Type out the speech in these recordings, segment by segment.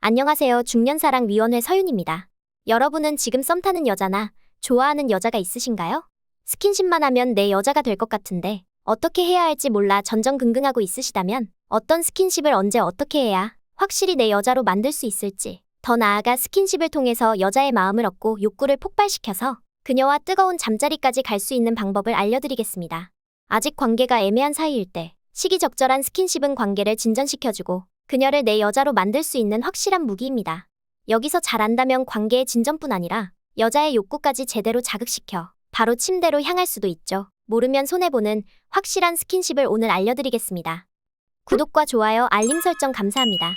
안녕하세요. 중년사랑위원회 서윤입니다. 여러분은 지금 썸 타는 여자나 좋아하는 여자가 있으신가요? 스킨십만 하면 내 여자가 될 것 같은데 어떻게 해야 할지 몰라 전전긍긍하고 있으시다면 어떤 스킨십을 언제 어떻게 해야 확실히 내 여자로 만들 수 있을지, 더 나아가 스킨십을 통해서 여자의 마음을 얻고 욕구를 폭발시켜서 그녀와 뜨거운 잠자리까지 갈 수 있는 방법을 알려드리겠습니다. 아직 관계가 애매한 사이일 때 시기적절한 스킨십은 관계를 진전시켜주고 그녀를 내 여자로 만들 수 있는 확실한 무기입니다. 여기서 잘한다면 관계의 진전뿐 아니라 여자의 욕구까지 제대로 자극시켜 바로 침대로 향할 수도 있죠. 모르면 손해보는 확실한 스킨십을 오늘 알려드리겠습니다. 구독과 좋아요, 알림 설정 감사합니다.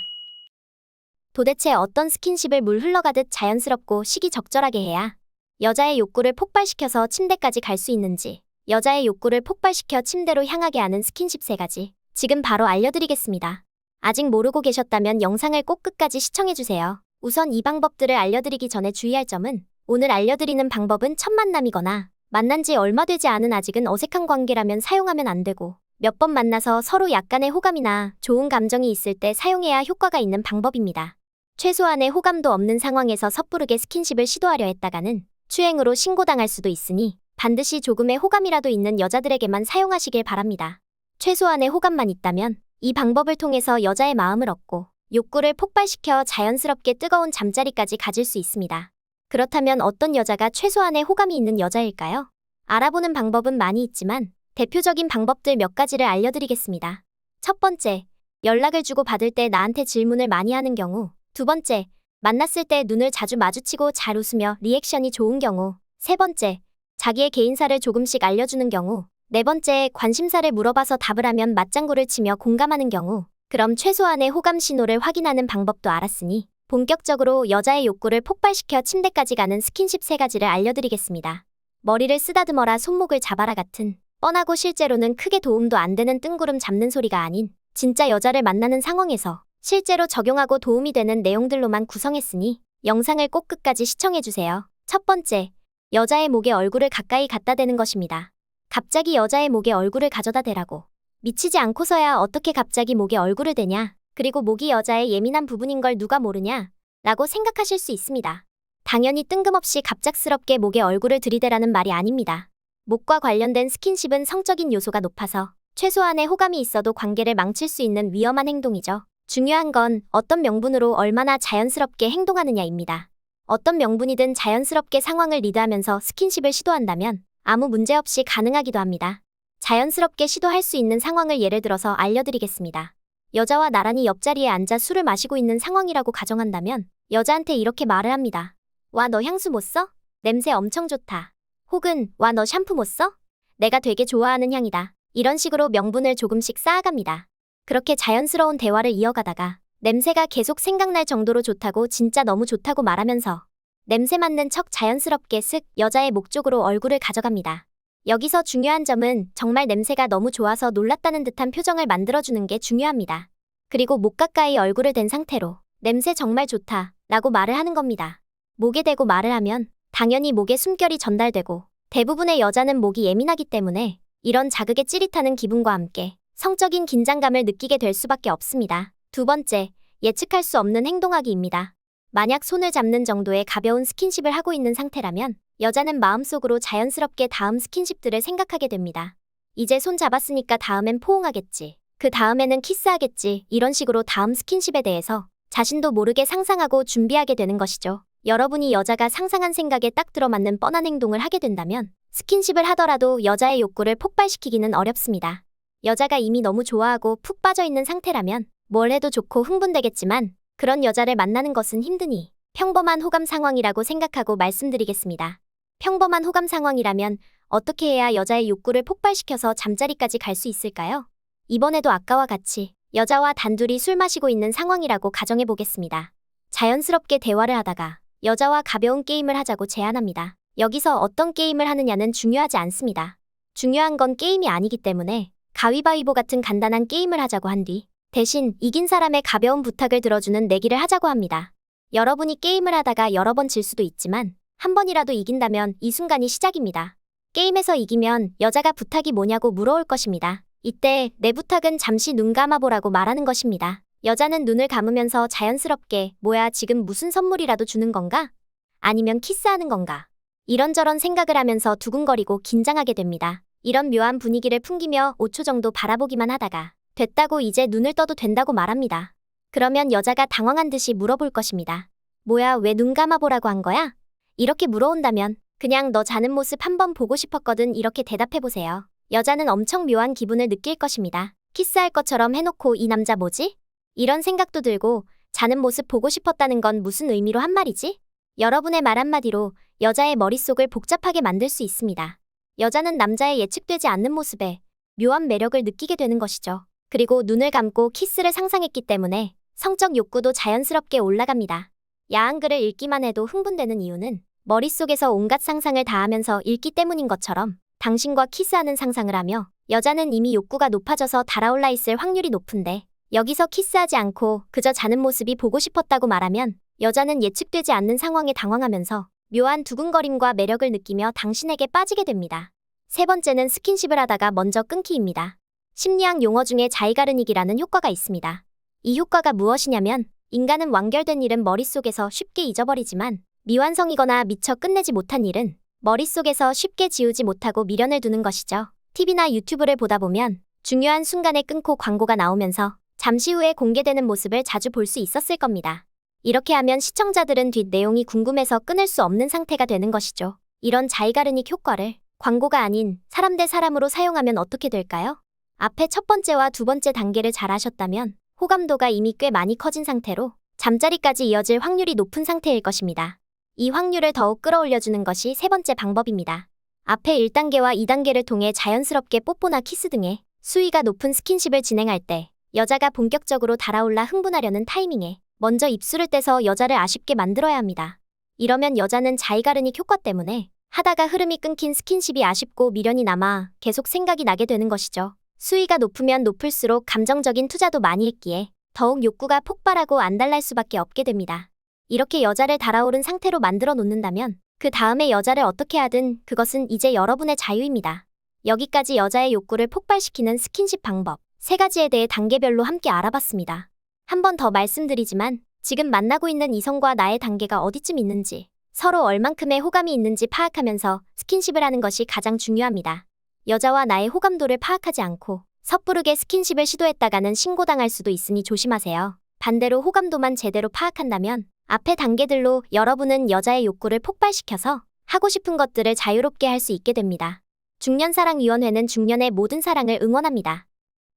도대체 어떤 스킨십을 물 흘러가듯 자연스럽고 시기적절하게 해야 여자의 욕구를 폭발시켜서 침대까지 갈 수 있는지, 여자의 욕구를 폭발시켜 침대로 향하게 하는 스킨십 3가지 지금 바로 알려드리겠습니다. 아직 모르고 계셨다면 영상을 꼭 끝까지 시청해주세요. 우선 이 방법들을 알려드리기 전에 주의할 점은, 오늘 알려드리는 방법은 첫 만남이거나 만난 지 얼마 되지 않은 아직은 어색한 관계라면 사용하면 안 되고, 몇 번 만나서 서로 약간의 호감이나 좋은 감정이 있을 때 사용해야 효과가 있는 방법입니다. 최소한의 호감도 없는 상황에서 섣부르게 스킨십을 시도하려 했다가는 추행으로 신고당할 수도 있으니 반드시 조금의 호감이라도 있는 여자들에게만 사용하시길 바랍니다. 최소한의 호감만 있다면 이 방법을 통해서 여자의 마음을 얻고 욕구를 폭발시켜 자연스럽게 뜨거운 잠자리까지 가질 수 있습니다. 그렇다면 어떤 여자가 최소한의 호감이 있는 여자일까요? 알아보는 방법은 많이 있지만 대표적인 방법들 몇 가지를 알려드리겠습니다. 첫 번째, 연락을 주고 받을 때 나한테 질문을 많이 하는 경우. 두 번째, 만났을 때 눈을 자주 마주치고 잘 웃으며 리액션이 좋은 경우. 세 번째, 자기의 개인사를 조금씩 알려주는 경우. 네 번째, 관심사를 물어봐서 답을 하면 맞장구를 치며 공감하는 경우. 그럼 최소한의 호감 신호를 확인하는 방법도 알았으니 본격적으로 여자의 욕구를 폭발시켜 침대까지 가는 스킨십 3가지를 알려드리겠습니다. 머리를 쓰다듬어라, 손목을 잡아라 같은 뻔하고 실제로는 크게 도움도 안 되는 뜬구름 잡는 소리가 아닌 진짜 여자를 만나는 상황에서 실제로 적용하고 도움이 되는 내용들로만 구성했으니 영상을 꼭 끝까지 시청해주세요. 첫 번째, 여자의 목에 얼굴을 가까이 갖다 대는 것입니다. 갑자기 여자의 목에 얼굴을 가져다 대라고. 미치지 않고서야 어떻게 갑자기 목에 얼굴을 대냐, 그리고 목이 여자의 예민한 부분인 걸 누가 모르냐 라고 생각하실 수 있습니다. 당연히 뜬금없이 갑작스럽게 목에 얼굴을 들이대라는 말이 아닙니다. 목과 관련된 스킨십은 성적인 요소가 높아서 최소한의 호감이 있어도 관계를 망칠 수 있는 위험한 행동이죠. 중요한 건 어떤 명분으로 얼마나 자연스럽게 행동하느냐입니다. 어떤 명분이든 자연스럽게 상황을 리드하면서 스킨십을 시도한다면 아무 문제 없이 가능하기도 합니다. 자연스럽게 시도할 수 있는 상황을 예를 들어서 알려드리겠습니다. 여자와 나란히 옆자리에 앉아 술을 마시고 있는 상황이라고 가정한다면 여자한테 이렇게 말을 합니다. 와, 너 향수 못 써? 냄새 엄청 좋다. 혹은 와, 너 샴푸 못 써? 내가 되게 좋아하는 향이다. 이런 식으로 명분을 조금씩 쌓아갑니다. 그렇게 자연스러운 대화를 이어가다가 냄새가 계속 생각날 정도로 좋다고, 진짜 너무 좋다고 말하면서 냄새 맡는 척 자연스럽게 쓱 여자의 목 쪽으로 얼굴을 가져갑니다. 여기서 중요한 점은 정말 냄새가 너무 좋아서 놀랐다는 듯한 표정을 만들어주는 게 중요합니다. 그리고 목 가까이 얼굴을 댄 상태로 냄새 정말 좋다 라고 말을 하는 겁니다. 목에 대고 말을 하면 당연히 목에 숨결이 전달되고 대부분의 여자는 목이 예민하기 때문에 이런 자극에 찌릿하는 기분과 함께 성적인 긴장감을 느끼게 될 수밖에 없습니다. 두 번째, 예측할 수 없는 행동하기입니다. 만약 손을 잡는 정도의 가벼운 스킨십을 하고 있는 상태라면 여자는 마음속으로 자연스럽게 다음 스킨십들을 생각하게 됩니다. 이제 손 잡았으니까 다음엔 포옹하겠지. 그 다음에는 키스하겠지. 이런 식으로 다음 스킨십에 대해서 자신도 모르게 상상하고 준비하게 되는 것이죠. 여러분이 여자가 상상한 생각에 딱 들어맞는 뻔한 행동을 하게 된다면 스킨십을 하더라도 여자의 욕구를 폭발시키기는 어렵습니다. 여자가 이미 너무 좋아하고 푹 빠져있는 상태라면 뭘 해도 좋고 흥분되겠지만 그런 여자를 만나는 것은 힘드니 평범한 호감 상황이라고 생각하고 말씀드리겠습니다. 평범한 호감 상황이라면 어떻게 해야 여자의 욕구를 폭발시켜서 잠자리까지 갈 수 있을까요? 이번에도 아까와 같이 여자와 단둘이 술 마시고 있는 상황이라고 가정해 보겠습니다. 자연스럽게 대화를 하다가 여자와 가벼운 게임을 하자고 제안합니다. 여기서 어떤 게임을 하느냐는 중요하지 않습니다. 중요한 건 게임이 아니기 때문에 가위바위보 같은 간단한 게임을 하자고 한 뒤 대신 이긴 사람의 가벼운 부탁을 들어주는 내기를 하자고 합니다. 여러분이 게임을 하다가 여러 번 질 수도 있지만 한 번이라도 이긴다면 이 순간이 시작입니다. 게임에서 이기면 여자가 부탁이 뭐냐고 물어올 것입니다. 이때 내 부탁은 잠시 눈 감아보라고 말하는 것입니다. 여자는 눈을 감으면서 자연스럽게 뭐야 지금 무슨 선물이라도 주는 건가? 아니면 키스하는 건가? 이런저런 생각을 하면서 두근거리고 긴장하게 됩니다. 이런 묘한 분위기를 풍기며 5초 정도 바라보기만 하다가 됐다고 이제 눈을 떠도 된다고 말합니다. 그러면 여자가 당황한 듯이 물어볼 것입니다. 뭐야 왜 눈 감아보라고 한 거야? 이렇게 물어온다면 그냥 너 자는 모습 한번 보고 싶었거든 이렇게 대답해보세요. 여자는 엄청 묘한 기분을 느낄 것입니다. 키스할 것처럼 해놓고 이 남자 뭐지? 이런 생각도 들고 자는 모습 보고 싶었다는 건 무슨 의미로 한 말이지? 여러분의 말 한마디로 여자의 머릿속을 복잡하게 만들 수 있습니다. 여자는 남자의 예측되지 않는 모습에 묘한 매력을 느끼게 되는 것이죠. 그리고 눈을 감고 키스를 상상했기 때문에 성적 욕구도 자연스럽게 올라갑니다. 야한 글을 읽기만 해도 흥분되는 이유는 머릿속에서 온갖 상상을 다 하면서 읽기 때문인 것처럼 당신과 키스하는 상상을 하며 여자는 이미 욕구가 높아져서 달아올라 있을 확률이 높은데 여기서 키스하지 않고 그저 자는 모습이 보고 싶었다고 말하면 여자는 예측되지 않는 상황에 당황하면서 묘한 두근거림과 매력을 느끼며 당신에게 빠지게 됩니다. 세 번째는 스킨십을 하다가 먼저 끊기입니다. 심리학 용어 중에 자이가르닉이라는 효과가 있습니다. 이 효과가 무엇이냐면 인간은 완결된 일은 머릿속에서 쉽게 잊어버리지만 미완성이거나 미처 끝내지 못한 일은 머릿속에서 쉽게 지우지 못하고 미련을 두는 것이죠. TV나 유튜브를 보다 보면 중요한 순간에 끊고 광고가 나오면서 잠시 후에 공개되는 모습을 자주 볼 수 있었을 겁니다. 이렇게 하면 시청자들은 뒷 내용이 궁금해서 끊을 수 없는 상태가 되는 것이죠. 이런 자이가르닉 효과를 광고가 아닌 사람 대 사람으로 사용하면 어떻게 될까요? 앞에 첫 번째와 두 번째 단계를 잘 하셨다면 호감도가 이미 꽤 많이 커진 상태로 잠자리까지 이어질 확률이 높은 상태일 것입니다. 이 확률을 더욱 끌어올려주는 것이 세 번째 방법입니다. 앞에 1단계와 2단계를 통해 자연스럽게 뽀뽀나 키스 등의 수위가 높은 스킨십을 진행할 때 여자가 본격적으로 달아올라 흥분하려는 타이밍에 먼저 입술을 떼서 여자를 아쉽게 만들어야 합니다. 이러면 여자는 자이가르닉 효과 때문에 하다가 흐름이 끊긴 스킨십이 아쉽고 미련이 남아 계속 생각이 나게 되는 것이죠. 수위가 높으면 높을수록 감정적인 투자도 많이 했기에 더욱 욕구가 폭발하고 안달날 수밖에 없게 됩니다. 이렇게 여자를 달아오른 상태로 만들어 놓는다면 그 다음에 여자를 어떻게 하든 그것은 이제 여러분의 자유입니다. 여기까지 여자의 욕구를 폭발시키는 스킨십 방법 3가지에 대해 단계별로 함께 알아봤습니다. 한 번 더 말씀드리지만 지금 만나고 있는 이성과 나의 단계가 어디쯤 있는지 서로 얼만큼의 호감이 있는지 파악하면서 스킨십을 하는 것이 가장 중요합니다. 여자와 나의 호감도를 파악하지 않고 섣부르게 스킨십을 시도했다가는 신고당할 수도 있으니 조심하세요. 반대로 호감도만 제대로 파악한다면 앞의 단계들로 여러분은 여자의 욕구를 폭발시켜서 하고 싶은 것들을 자유롭게 할 수 있게 됩니다. 중년사랑위원회는 중년의 모든 사랑을 응원합니다.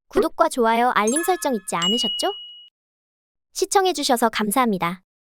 구독과 좋아요, 알림 설정 잊지 않으셨죠? 시청해주셔서 감사합니다.